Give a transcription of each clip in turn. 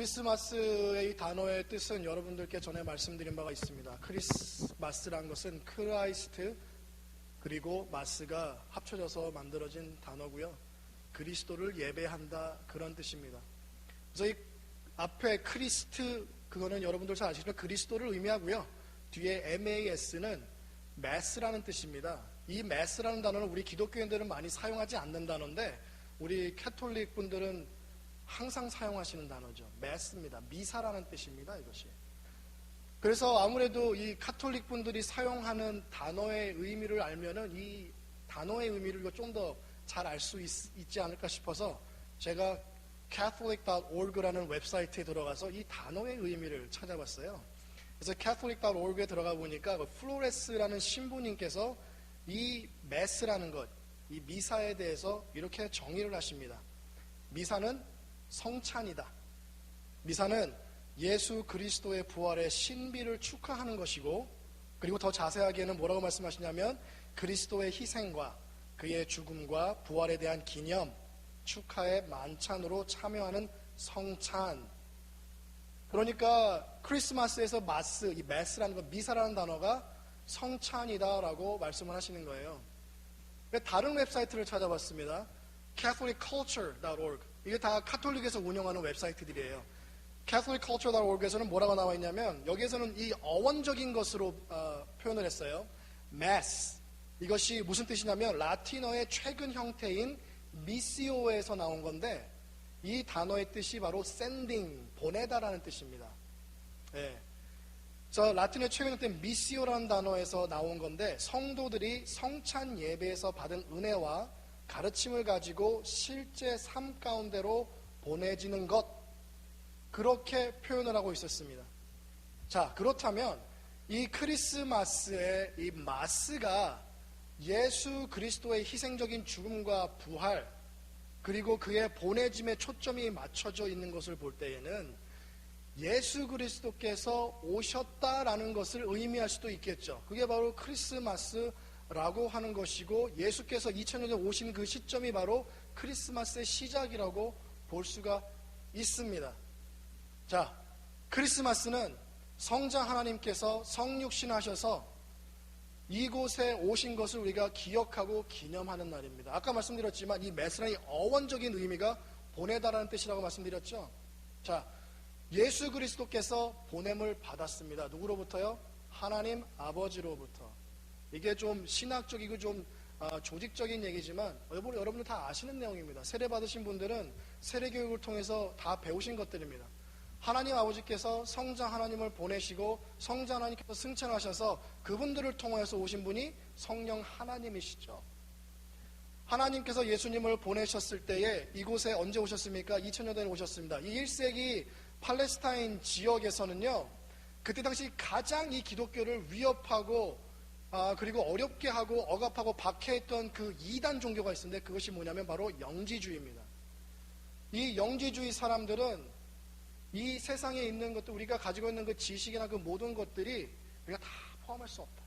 크리스마스의 단어의 뜻은 여러분들께 전에 말씀드린 바가 있습니다. 크리스마스란 것은 크라이스트 그리고 마스가 합쳐져서 만들어진 단어고요. 그리스도를 예배한다 그런 뜻입니다. 그래서 이 앞에 크리스트 그거는 여러분들 잘 아시죠? 그리스도를 의미하고요. 뒤에 MAS는 매스라는 뜻입니다. 이 매스라는 단어는 우리 기독교인들은 많이 사용하지 않는 단어인데 우리 캐톨릭 분들은 항상 사용하시는 단어죠. 매스입니다. 미사라는 뜻입니다. 이것이. 그래서 아무래도 이 카톨릭 분들이 사용하는 단어의 의미를 알면은 이 단어의 의미를 좀 더 잘 알 수 있지 않을까 싶어서 제가 catholic.org라는 웹사이트에 들어가서 이 단어의 의미를 찾아봤어요. 그래서 catholic.org에 들어가 보니까 플로레스라는 신부님께서 이 매스라는 것, 이 미사에 대해서 이렇게 정의를 하십니다. 미사는 성찬이다. 미사는 예수 그리스도의 부활의 신비를 축하하는 것이고, 그리고 더 자세하게는 뭐라고 말씀하시냐면 그리스도의 희생과 그의 죽음과 부활에 대한 기념, 축하의 만찬으로 참여하는 성찬. 그러니까 크리스마스에서 마스, 이 매스라는 거, 미사라는 단어가 성찬이다라고 말씀을 하시는 거예요. 다른 웹사이트를 찾아봤습니다. catholicculture.org. 이게 다 카톨릭에서 운영하는 웹사이트들이에요. catholicculture.org에서는 뭐라고 나와 있냐면 여기에서는 이 어원적인 것으로 표현을 했어요. mass. 이것이 무슨 뜻이냐면 라틴어의 최근 형태인 미시오에서 나온 건데 이 단어의 뜻이 바로 sending, 보내다라는 뜻입니다. 예. 저 라틴어의 최근 형태인 미시오라는 단어에서 나온 건데 성도들이 성찬 예배에서 받은 은혜와 가르침을 가지고 실제 삶 가운데로 보내지는 것, 그렇게 표현을 하고 있었습니다. 자, 그렇다면 이 크리스마스의 이 마스가 예수 그리스도의 희생적인 죽음과 부활 그리고 그의 보내짐에 초점이 맞춰져 있는 것을 볼 때에는 예수 그리스도께서 오셨다라는 것을 의미할 수도 있겠죠. 그게 바로 크리스마스라고 하는 것이고 예수께서 2000년 전에 오신 그 시점이 바로 크리스마스의 시작이라고 볼 수가 있습니다. 자, 크리스마스는 성자 하나님께서 성육신하셔서 이곳에 오신 것을 우리가 기억하고 기념하는 날입니다. 아까 말씀드렸지만 이 매스라는 어원적인 의미가 보내다라는 뜻이라고 말씀드렸죠. 자, 예수 그리스도께서 보냄을 받았습니다. 누구로부터요? 하나님 아버지로부터. 이게 좀 신학적이고 좀 조직적인 얘기지만 여러분들 다 아시는 내용입니다. 세례 받으신 분들은 세례 교육을 통해서 다 배우신 것들입니다. 하나님 아버지께서 성자 하나님을 보내시고 성자 하나님께서 승천하셔서 그분들을 통해서 오신 분이 성령 하나님이시죠. 하나님께서 예수님을 보내셨을 때에 이곳에 언제 오셨습니까? 2000년 전에 오셨습니다. 이 1세기 팔레스타인 지역에서는요, 그때 당시 가장 이 기독교를 위협하고 그리고 어렵게 하고 억압하고 박해했던 그 이단 종교가 있었는데 그것이 뭐냐면 바로 영지주의입니다. 이 영지주의 사람들은 이 세상에 있는 것도 우리가 가지고 있는 그 지식이나 그 모든 것들이 우리가 다 포함할 수 없다.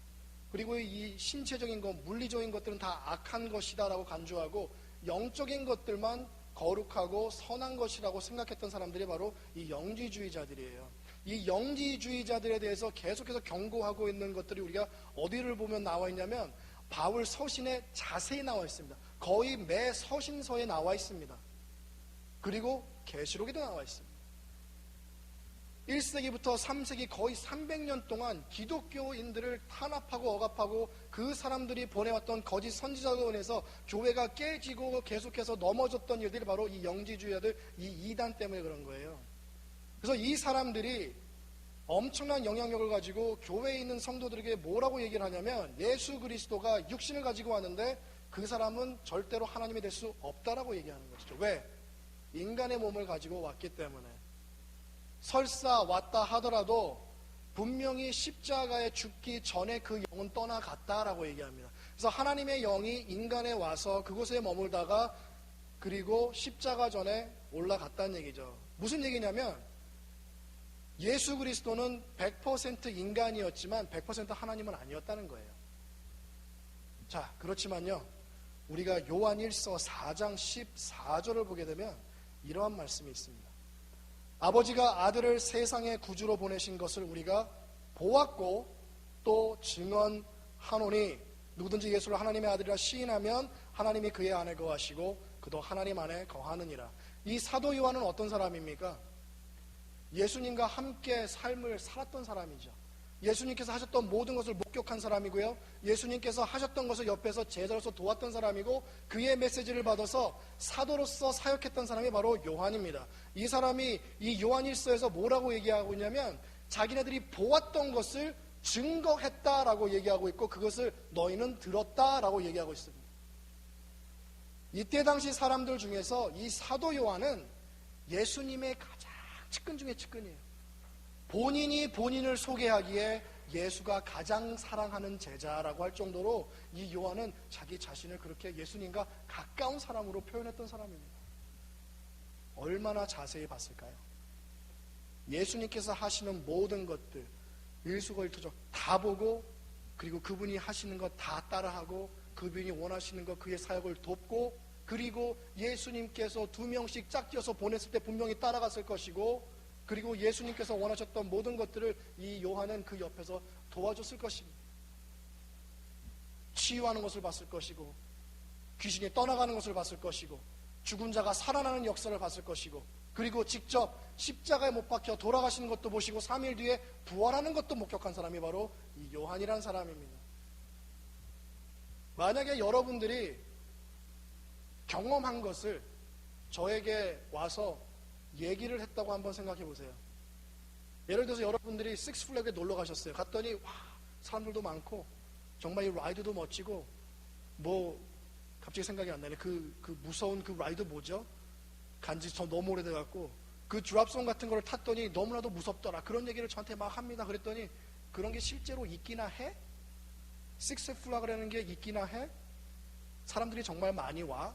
그리고 이 신체적인 것, 물리적인 것들은 다 악한 것이다 라고 간주하고 영적인 것들만 거룩하고 선한 것이라고 생각했던 사람들이 바로 이 영지주의자들이에요. 이 영지주의자들에 대해서 계속해서 경고하고 있는 것들이 우리가 어디를 보면 나와 있냐면 바울 서신에 자세히 나와 있습니다. 거의 매 서신서에 나와 있습니다. 그리고 계시록에도 나와 있습니다. 1세기부터 3세기 거의 300년 동안 기독교인들을 탄압하고 억압하고 그 사람들이 보내왔던 거짓 선지자로 인해서 교회가 깨지고 계속해서 넘어졌던 일들이 바로 이 영지주의자들, 이 이단 때문에 그런 거예요. 그래서 이 사람들이 엄청난 영향력을 가지고 교회에 있는 성도들에게 뭐라고 얘기를 하냐면 예수 그리스도가 육신을 가지고 왔는데 그 사람은 절대로 하나님이 될 수 없다라고 얘기하는 것이죠. 왜? 인간의 몸을 가지고 왔기 때문에. 설사 왔다 하더라도 분명히 십자가에 죽기 전에 그 영은 떠나갔다라고 얘기합니다. 그래서 하나님의 영이 인간에 와서 그곳에 머물다가 그리고 십자가 전에 올라갔다는 얘기죠. 무슨 얘기냐면 예수 그리스도는 100% 인간이었지만 100% 하나님은 아니었다는 거예요. 자, 그렇지만요, 우리가 요한 1서 4장 14절을 보게 되면 이러한 말씀이 있습니다. 아버지가 아들을 세상의 구주로 보내신 것을 우리가 보았고 또 증언하노니 누구든지 예수를 하나님의 아들이라 시인하면 하나님이 그의 안에 거하시고 그도 하나님 안에 거하느니라. 이 사도 요한은 어떤 사람입니까? 예수님과 함께 삶을 살았던 사람이죠. 예수님께서 하셨던 모든 것을 목격한 사람이고요, 예수님께서 하셨던 것을 옆에서 제자로서 도왔던 사람이고, 그의 메시지를 받아서 사도로서 사역했던 사람이 바로 요한입니다. 이 사람이 이 요한일서에서 뭐라고 얘기하고 있냐면 자기네들이 보았던 것을 증거했다라고 얘기하고 있고, 그것을 너희는 들었다라고 얘기하고 있습니다. 이때 당시 사람들 중에서 이 사도 요한은 예수님의 가장 측근 중에 측근이에요. 본인이 본인을 소개하기에 예수가 가장 사랑하는 제자라고 할 정도로 이 요한은 자기 자신을 그렇게 예수님과 가까운 사람으로 표현했던 사람입니다. 얼마나 자세히 봤을까요? 예수님께서 하시는 모든 것들 일수일투족 다 보고, 그리고 그분이 하시는 것 다 따라하고, 그분이 원하시는 것 그의 사역을 돕고, 그리고 예수님께서 2명씩 짝지어서 보냈을 때 분명히 따라갔을 것이고, 그리고 예수님께서 원하셨던 모든 것들을 이 요한은 그 옆에서 도와줬을 것입니다. 치유하는 것을 봤을 것이고, 귀신이 떠나가는 것을 봤을 것이고, 죽은 자가 살아나는 역사를 봤을 것이고, 그리고 직접 십자가에 못 박혀 돌아가시는 것도 보시고 3일 뒤에 부활하는 것도 목격한 사람이 바로 이 요한이라는 사람입니다. 만약에 여러분들이 경험한 것을 저에게 와서 얘기를 했다고 한번 생각해 보세요. 예를 들어서 여러분들이 식스플래그에 놀러 가셨어요. 갔더니 와, 사람들도 많고 정말 이 라이드도 멋지고, 뭐 갑자기 생각이 안 나네. 그 무서운 그 라이드 뭐죠? 간지 저 너무 오래돼 갖고 그 드랍송 같은 거를 탔더니 너무나도 무섭더라. 그런 얘기를 저한테 막 합니다. 그랬더니 그런 게 실제로 있기나 해? 식스플래그라는 게 있기나 해? 사람들이 정말 많이 와?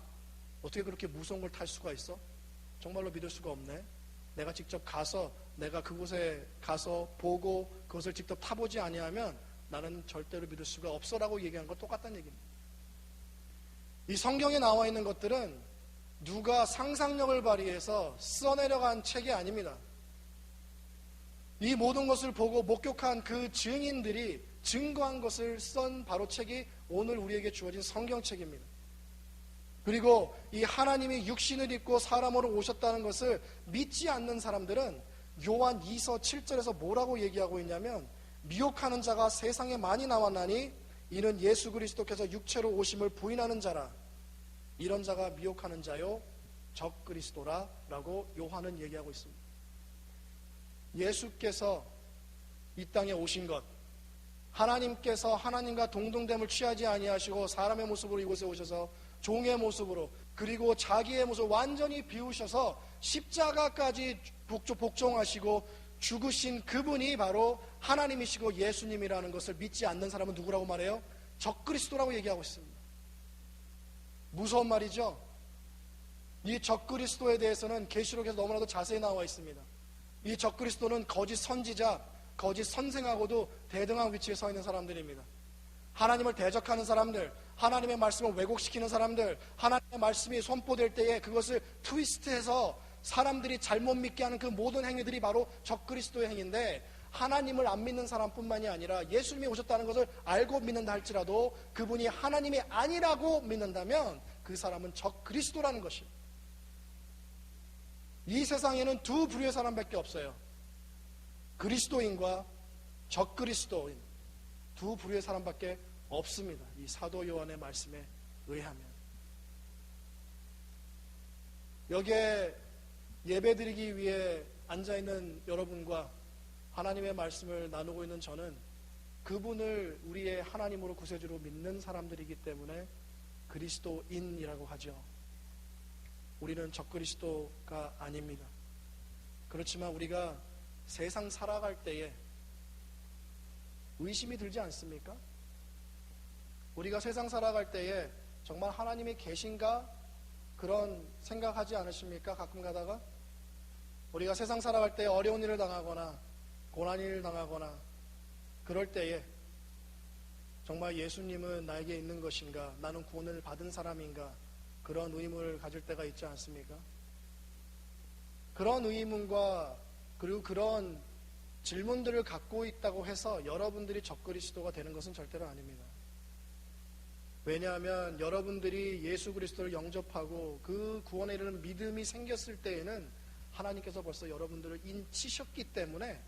어떻게 그렇게 무서운 걸 탈 수가 있어? 정말로 믿을 수가 없네. 내가 직접 가서, 내가 그곳에 가서 보고 그것을 직접 타보지 아니하면 나는 절대로 믿을 수가 없어라고 얘기한 건 똑같다는 얘기입니다. 이 성경에 나와 있는 것들은 누가 상상력을 발휘해서 써내려간 책이 아닙니다. 이 모든 것을 보고 목격한 그 증인들이 증거한 것을 쓴 바로 책이 오늘 우리에게 주어진 성경책입니다. 그리고 이 하나님이 육신을 입고 사람으로 오셨다는 것을 믿지 않는 사람들은 요한 2서 7절에서 뭐라고 얘기하고 있냐면, 미혹하는 자가 세상에 많이 나왔나니 이는 예수 그리스도께서 육체로 오심을 부인하는 자라. 이런 자가 미혹하는 자요 적 그리스도라 라고 요한은 얘기하고 있습니다. 예수께서 이 땅에 오신 것, 하나님께서 하나님과 동등됨을 취하지 아니하시고 사람의 모습으로 이곳에 오셔서 종의 모습으로, 그리고 자기의 모습을 완전히 비우셔서 십자가까지 복종하시고 죽으신 그분이 바로 하나님이시고 예수님이라는 것을 믿지 않는 사람은 누구라고 말해요? 적그리스도라고 얘기하고 있습니다. 무서운 말이죠. 이 적그리스도에 대해서는 계시록에서 너무나도 자세히 나와 있습니다. 이 적그리스도는 거짓 선지자, 거짓 선생하고도 대등한 위치에 서 있는 사람들입니다. 하나님을 대적하는 사람들, 하나님의 말씀을 왜곡시키는 사람들, 하나님의 말씀이 선포될 때에 그것을 트위스트해서 사람들이 잘못 믿게 하는 그 모든 행위들이 바로 적그리스도의 행위인데, 하나님을 안 믿는 사람뿐만이 아니라 예수님이 오셨다는 것을 알고 믿는다 할지라도 그분이 하나님이 아니라고 믿는다면 그 사람은 적그리스도라는 것입니다. 이 세상에는 두 부류의 사람밖에 없어요. 그리스도인과 적그리스도인, 두 부류의 사람밖에 없습니다. 이 사도 요한의 말씀에 의하면. 여기에 예배드리기 위해 앉아있는 여러분과 하나님의 말씀을 나누고 있는 저는 그분을 우리의 하나님으로 구세주로 믿는 사람들이기 때문에 그리스도인이라고 하죠. 우리는 적그리스도가 아닙니다. 그렇지만 우리가 세상 살아갈 때에 의심이 들지 않습니까? 우리가 세상 살아갈 때에 정말 하나님이 계신가? 그런 생각하지 않으십니까? 가끔 가다가 우리가 세상 살아갈 때 어려운 일을 당하거나 고난 일을 당하거나 그럴 때에 정말 예수님은 나에게 있는 것인가? 나는 구원을 받은 사람인가? 그런 의문을 가질 때가 있지 않습니까? 그런 의문과 그리고 그런 질문들을 갖고 있다고 해서 여러분들이 적그리스도가 되는 것은 절대로 아닙니다. 왜냐하면 여러분들이 예수 그리스도를 영접하고 그 구원에 이르는 믿음이 생겼을 때에는 하나님께서 벌써 여러분들을 인치셨기 때문에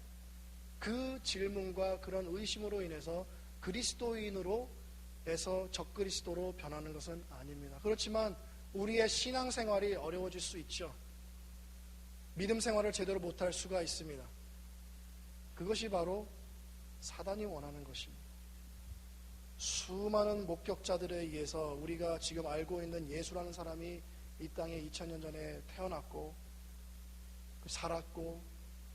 그 질문과 그런 의심으로 인해서 그리스도인으로 해서 적그리스도로 변하는 것은 아닙니다. 그렇지만 우리의 신앙생활이 어려워질 수 있죠. 믿음 생활을 제대로 못할 수가 있습니다. 그것이 바로 사단이 원하는 것입니다. 수많은 목격자들에 의해서 우리가 지금 알고 있는 예수라는 사람이 이 땅에 2000년 전에 태어났고 살았고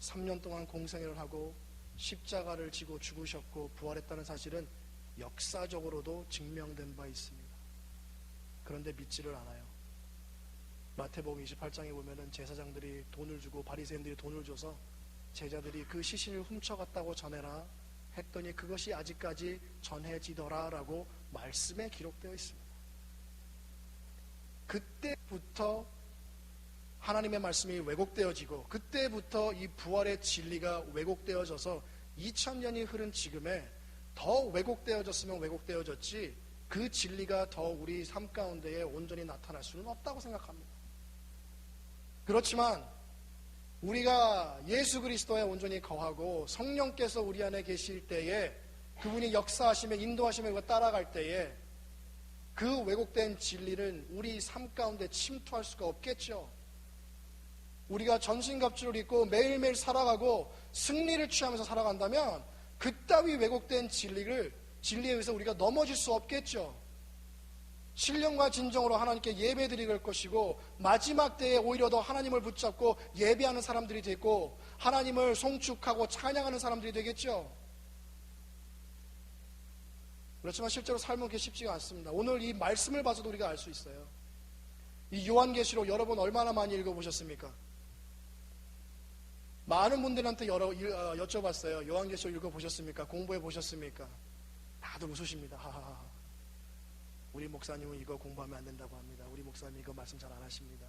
3년 동안 공생애를 하고 십자가를 지고 죽으셨고 부활했다는 사실은 역사적으로도 증명된 바 있습니다. 그런데 믿지를 않아요. 마태복음 28장에 보면은 제사장들이 돈을 주고 바리새인들이 돈을 줘서 제자들이 그 시신을 훔쳐갔다고 전해라 했더니 그것이 아직까지 전해지더라라고 말씀에 기록되어 있습니다. 그때부터 하나님의 말씀이 왜곡되어지고 그때부터 이 부활의 진리가 왜곡되어져서 2000년이 흐른 지금에 더 왜곡되어졌으면 왜곡되어졌지 그 진리가 더 우리 삶 가운데에 온전히 나타날 수는 없다고 생각합니다. 그렇지만 우리가 예수 그리스도에 온전히 거하고 성령께서 우리 안에 계실 때에 그분이 역사하시며 인도하시며 따라갈 때에 그 왜곡된 진리는 우리 삶 가운데 침투할 수가 없겠죠. 우리가 전신갑주를 입고 매일매일 살아가고 승리를 취하면서 살아간다면 그따위 왜곡된 진리에 의해서 우리가 넘어질 수 없겠죠. 신령과 진정으로 하나님께 예배드릴 것이고 마지막 때에 오히려 더 하나님을 붙잡고 예배하는 사람들이 되고 하나님을 송축하고 찬양하는 사람들이 되겠죠. 그렇지만 실제로 삶은 그렇게 쉽지가 않습니다. 오늘 이 말씀을 봐서도 우리가 알 수 있어요. 이 요한계시록 여러분 얼마나 많이 읽어보셨습니까? 많은 분들한테 여쭤봤어요. 요한계시록 읽어보셨습니까? 공부해보셨습니까? 다들 웃으십니다. 하하하. 우리 목사님은 이거 공부하면 안 된다고 합니다. 우리 목사님 이거 말씀 잘 안 하십니다.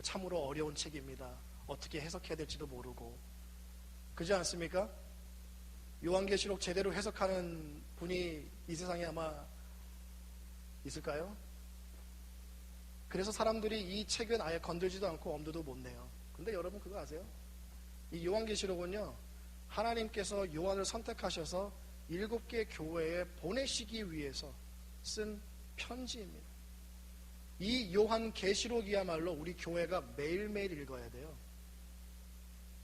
참으로 어려운 책입니다. 어떻게 해석해야 될지도 모르고. 그렇지 않습니까? 요한계시록 제대로 해석하는 분이 이 세상에 아마 있을까요? 그래서 사람들이 이 책은 아예 건들지도 않고 엄두도 못 내요. 근데 여러분 그거 아세요? 이 요한계시록은요, 하나님께서 요한을 선택하셔서 7개 교회에 보내시기 위해서 쓴 편지입니다. 이 요한계시록이야말로 우리 교회가 매일매일 읽어야 돼요.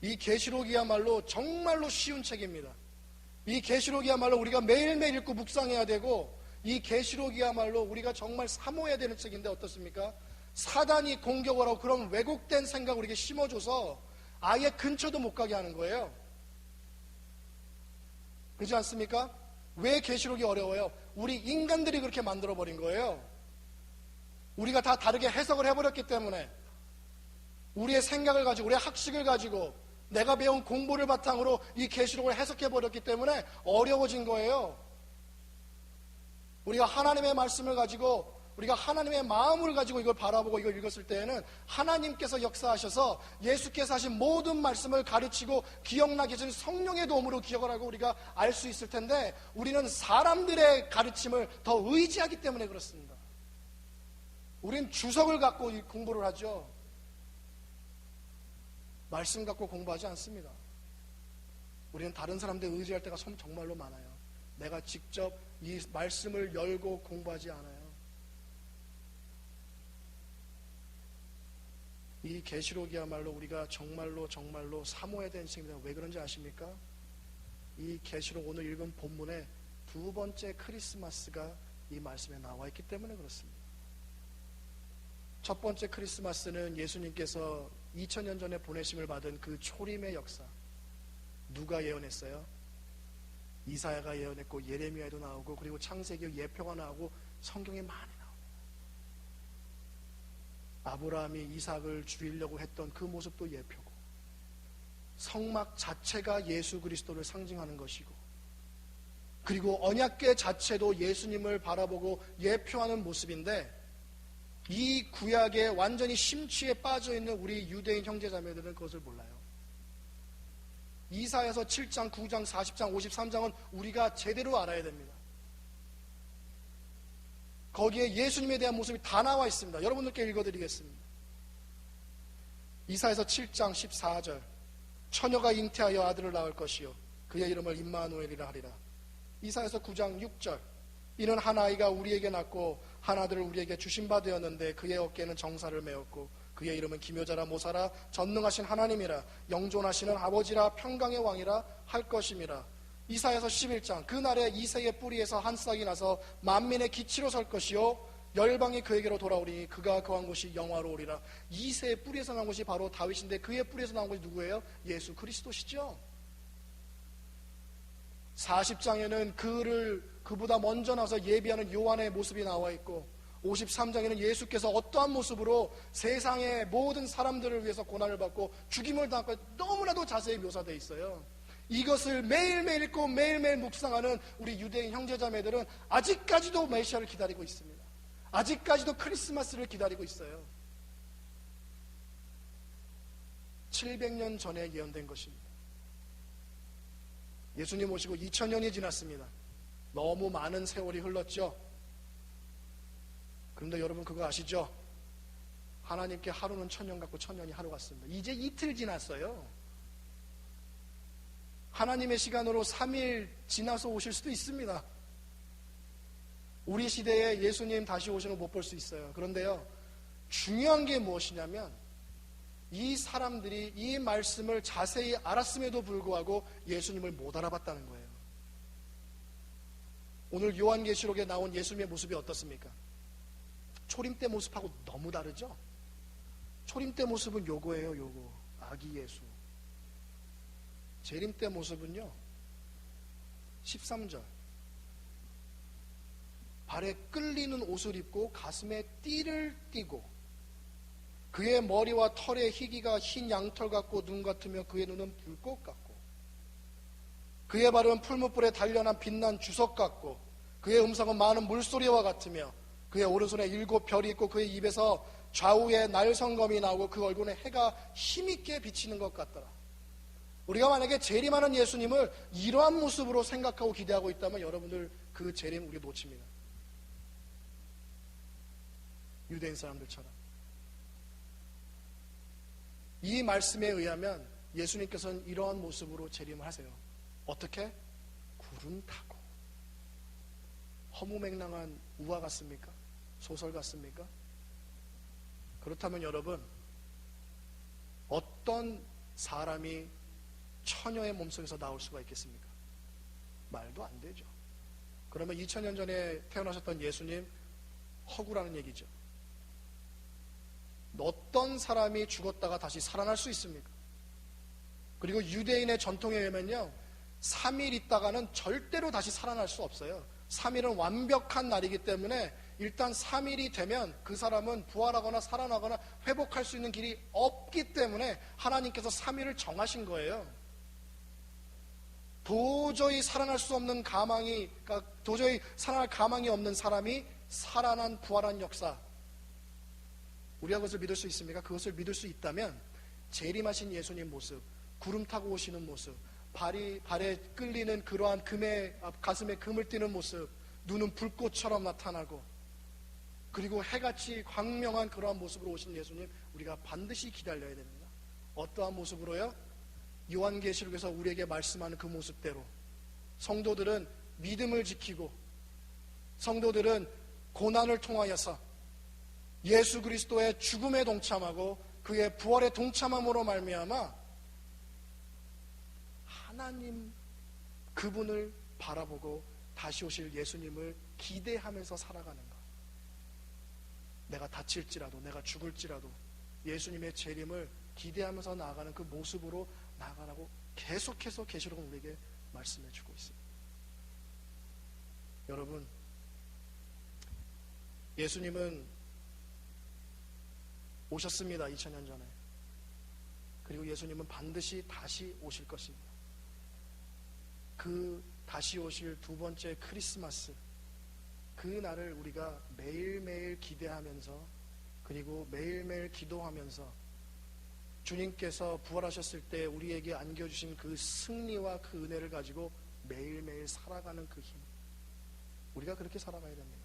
이 계시록이야말로 정말로 쉬운 책입니다. 이 계시록이야말로 우리가 매일매일 읽고 묵상해야 되고 이 계시록이야말로 우리가 정말 사모해야 되는 책인데 어떻습니까? 사단이 공격을 하고 그런 왜곡된 생각을 우리에게 심어줘서 아예 근처도 못 가게 하는 거예요. 그렇지 않습니까? 왜 계시록이 어려워요? 우리 인간들이 그렇게 만들어버린 거예요. 우리가 다 다르게 해석을 해버렸기 때문에 우리의 생각을 가지고 우리의 학식을 가지고 내가 배운 공부를 바탕으로 이 계시록을 해석해버렸기 때문에 어려워진 거예요. 우리가 하나님의 말씀을 가지고 우리가 하나님의 마음을 가지고 이걸 바라보고 이걸 읽었을 때에는 하나님께서 역사하셔서 예수께서 하신 모든 말씀을 가르치고 기억나게 해주는 성령의 도움으로 기억을 하고 우리가 알 수 있을 텐데 우리는 사람들의 가르침을 더 의지하기 때문에 그렇습니다. 우리는 주석을 갖고 공부를 하죠. 말씀 갖고 공부하지 않습니다. 우리는 다른 사람들 의지할 때가 정말로 많아요. 내가 직접 이 말씀을 열고 공부하지 않아요. 이 계시록이야말로 우리가 정말로 사모해야 되는 책입니다. 왜 그런지 아십니까? 이 계시록 오늘 읽은 본문에 두 번째 크리스마스가 이 말씀에 나와 있기 때문에 그렇습니다. 첫 번째 크리스마스는 예수님께서 2000년 전에 보내심을 받은 그 초림의 역사. 누가 예언했어요? 이사야가 예언했고 예레미야에도 나오고 그리고 창세기 예표가 나오고 성경에 많이 나옵니다. 아브라함이 이삭을 죽이려고 했던 그 모습도 예표고 성막 자체가 예수 그리스도를 상징하는 것이고 그리고 언약궤 자체도 예수님을 바라보고 예표하는 모습인데 이 구약에 완전히 심취에 빠져있는 우리 유대인 형제자매들은 그것을 몰라요. 이사야서 7장, 9장, 40장, 53장은 우리가 제대로 알아야 됩니다. 거기에 예수님에 대한 모습이 다 나와 있습니다. 여러분들께 읽어드리겠습니다. 이사야서 7장 14절, 처녀가 잉태하여 아들을 낳을 것이요 그의 이름을 임마누엘이라 하리라. 이사야서 9장 6절, 이는 한 아이가 우리에게 낳고 한 아들을 우리에게 주신 바 되었는데 그의 어깨에는 정사를 메었고 그의 이름은 기묘자라 모사라 전능하신 하나님이라 영존하시는 아버지라 평강의 왕이라 할 것임이라. 이사야서 11장, 그날에 이새의 뿌리에서 한 싹이 나서 만민의 기치로 설 것이요 열방이 그에게로 돌아오리니 그가 거한 곳이 영화로우리라. 이새의 뿌리에서 나온 것이 바로 다윗인데 그의 뿌리에서 나온 것이 누구예요? 예수 그리스도시죠. 40장에는 그보다 먼저 나와서 예비하는 요한의 모습이 나와 있고 53장에는 예수께서 어떠한 모습으로 세상의 모든 사람들을 위해서 고난을 받고 죽임을 당하고 너무나도 자세히 묘사되어 있어요. 이것을 매일매일 읽고 매일매일 묵상하는 우리 유대인 형제자매들은 아직까지도 메시아를 기다리고 있습니다. 아직까지도 크리스마스를 기다리고 있어요. 700년 전에 예언된 것입니다. 예수님 오시고 2000년이 지났습니다. 너무 많은 세월이 흘렀죠. 그런데 여러분 그거 아시죠? 하나님께 하루는 1000년 같고 1000년이 하루 같습니다. 이제 이틀 지났어요. 하나님의 시간으로 3일 지나서 오실 수도 있습니다. 우리 시대에 예수님 다시 오시는 거 못 볼 수 있어요. 그런데요, 중요한 게 무엇이냐면 이 사람들이 이 말씀을 자세히 알았음에도 불구하고 예수님을 못 알아봤다는 거예요. 오늘 요한계시록에 나온 예수님의 모습이 어떻습니까? 초림 때 모습하고 너무 다르죠? 초림 때 모습은 요거예요, 요거. 아기 예수. 재림 때 모습은요, 13절. 발에 끌리는 옷을 입고 가슴에 띠를 띠고 그의 머리와 털의 희기가 흰 양털 같고 눈 같으며 그의 눈은 불꽃 같고 그의 발은 풀무불에 단련한 빛난 주석 같고 그의 음성은 많은 물소리와 같으며 그의 오른손에 7별이 있고 그의 입에서 좌우에 날성검이 나오고 그 얼굴에 해가 힘있게 비치는 것 같더라. 우리가 만약에 재림하는 예수님을 이러한 모습으로 생각하고 기대하고 있다면 여러분들 그 재림 우리 놓칩니다. 유대인 사람들처럼. 이 말씀에 의하면 예수님께서는 이러한 모습으로 재림을 하세요. 어떻게? 구름 타고. 허무맹랑한 우화 같습니까? 소설 같습니까? 그렇다면 여러분, 어떤 사람이 처녀의 몸속에서 나올 수가 있겠습니까? 말도 안 되죠. 그러면 2000년 전에 태어나셨던 예수님 허구라는 얘기죠. 어떤 사람이 죽었다가 다시 살아날 수 있습니까? 그리고 유대인의 전통에 의하면요, 3일 있다가는 절대로 다시 살아날 수 없어요. 3일은 완벽한 날이기 때문에 일단 3일이 되면 그 사람은 부활하거나 살아나거나 회복할 수 있는 길이 없기 때문에 하나님께서 3일을 정하신 거예요. 도저히 살아날 수 없는 가망이, 그러니까 도저히 살아날 가망이 없는 사람이 살아난 부활한 역사, 우리가 그것을 믿을 수 있습니까? 그것을 믿을 수 있다면 재림하신 예수님 모습, 구름 타고 오시는 모습, 발에 끌리는 그러한 가슴에 금을 띠는 모습, 눈은 불꽃처럼 나타나고 그리고 해같이 광명한 그러한 모습으로 오신 예수님 우리가 반드시 기다려야 됩니다. 어떠한 모습으로요? 요한계시록에서 우리에게 말씀하는 그 모습대로 성도들은 믿음을 지키고 성도들은 고난을 통하여서 예수 그리스도의 죽음에 동참하고 그의 부활에 동참함으로 말미암아 하나님 그분을 바라보고 다시 오실 예수님을 기대하면서 살아가는 것. 내가 다칠지라도 내가 죽을지라도 예수님의 재림을 기대하면서 나아가는 그 모습으로 나아가라고 계속해서 계시록은 우리에게 말씀해 주고 있습니다. 여러분, 예수님은 오셨습니다. 2000년 전에. 그리고 예수님은 반드시 다시 오실 것입니다. 그 다시 오실 두 번째 크리스마스, 그 날을 우리가 매일매일 기대하면서 그리고 매일매일 기도하면서 주님께서 부활하셨을 때 우리에게 안겨주신 그 승리와 그 은혜를 가지고 매일매일 살아가는 그 힘, 우리가 그렇게 살아가야 됩니다.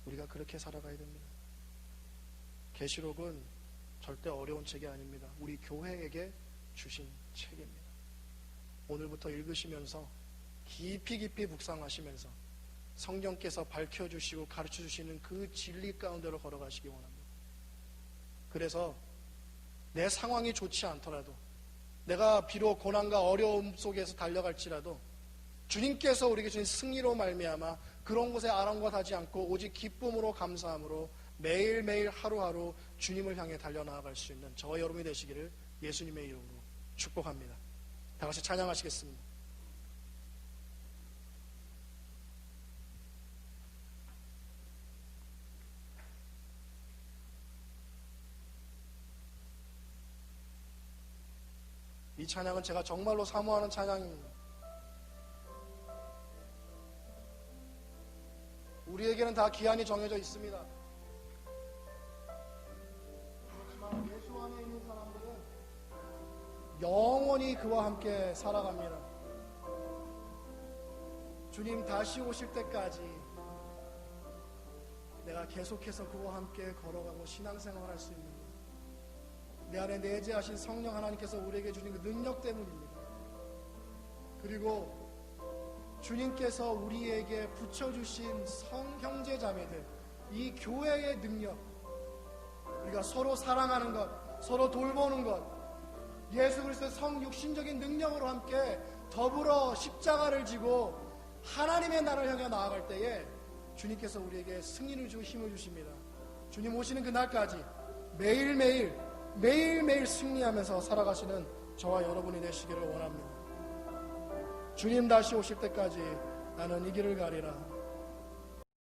우리가 그렇게 살아가야 됩니다. 계시록은 절대 어려운 책이 아닙니다. 우리 교회에게 주신 책입니다. 오늘부터 읽으시면서 깊이 묵상하시면서 성령께서 밝혀주시고 가르쳐주시는 그 진리 가운데로 걸어가시기 원합니다. 그래서 내 상황이 좋지 않더라도, 내가 비록 고난과 어려움 속에서 달려갈지라도 주님께서 우리에게 주신 승리로 말미암아 그런 곳에 아랑곳하지 않고 오직 기쁨으로 감사함으로 매일매일 하루하루 주님을 향해 달려나아갈 수 있는 저와 여러분이 되시기를 예수님의 이름으로 축복합니다. 다 같이 찬양하시겠습니다. 이 찬양은 제가 정말로 사모하는 찬양입니다. 우리에게는 다 기한이 정해져 있습니다. 그렇지만 예수 안에 있는 사람들은 영원히 그와 함께 살아갑니다. 주님 다시 오실 때까지 내가 계속해서 그와 함께 걸어가고 신앙생활할 수 있는 것, 내 안에 내재하신 성령 하나님께서 우리에게 주신 그 능력 때문입니다. 그리고 주님께서 우리에게 붙여주신 형제 자매들, 이 교회의 능력, 우리가 서로 사랑하는 것, 서로 돌보는 것, 예수 그리스도의 성육신적인 능력으로 함께 더불어 십자가를 지고 하나님의 나라를 향해 나아갈 때에 주님께서 우리에게 승리를 주고 힘을 주십니다. 주님 오시는 그날까지 매일매일 승리하면서 살아가시는 저와 여러분이 되시기를 원합니다. 주님 다시 오실 때까지 나는 이 길을 가리라.